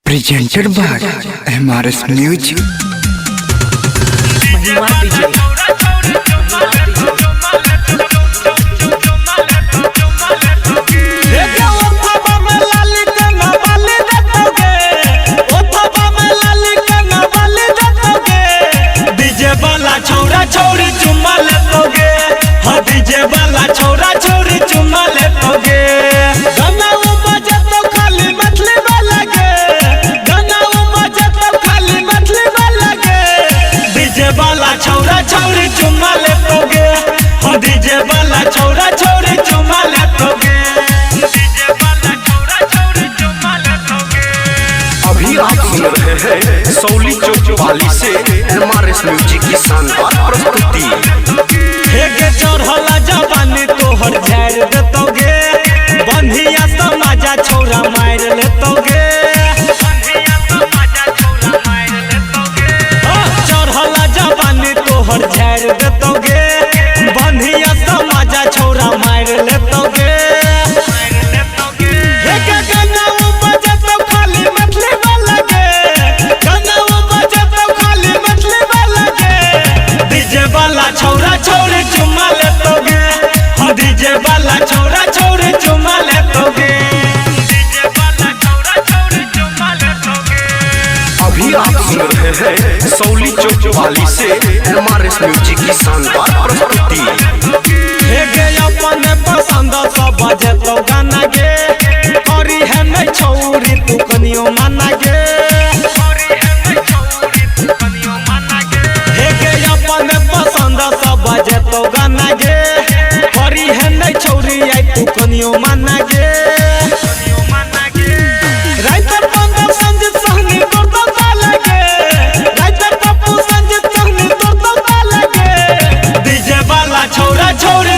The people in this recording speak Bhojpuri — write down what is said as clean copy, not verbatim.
Presented by MRS Music. छोरा छोरी चुम्मा लेतोगे, हाँ डीजे वाला छोरा छोरी चुम्मा लेतोगे। गाना वो बजे तो खाली मछली वाला गे, गाना वो बजे तो खाली मछली वाला गे। डीजे वाला छोरा छोरी चुम्मा लेतोगे, हाँ डीजे वाला छोरा छोरी चुम्मा लेतोगे। डीजे वाला छोरा छोरी चुम्मा लेतोगे। अभी आप सुन रहे हैं सौली चौक वाली से MRS म्यूजिक की शानदार प्रस्तुति। हेगे चढ़ला जवानी तोहर झाड़ देतोगे, बंधिया समाजा छोरा मार लेतोगे। चढ़ला जवानी तोहर झाड़ देतोगे, बंधिया समाजा छोरा मार लेतोगे। हेगे गाना वो बजे तो खाली मछली वाला गे, गाना वो बजे तो खाली मछली वाला गे। डीजे वाला छोरा छोरी चुम्मा लेतोगे, हाँ डीजे वाला छोरा छोरी चुम्मा लेतोगे। डीजे वाला छोरा छोरी चुम्मा लेतोगे। अभी आप सुन रहे हैं सौली चौक वाली से MRS म्यूजिक की शानदार प्रस्तुति। हेगे अपने पसंद सब बजे तो गाना गे, करी है नहीं छोरी तू कनियो माना गे। हेगे अपने पसंद सब बजे तो गाना गे, करी है नहीं छोरी आई तू कनियो माना गे। राइटर पंद्रह संजीत सहनी करता ताला गे, राइटर पप्पू संजीत सहनी करता ताला गे। डीजे वाला छोरा छोरी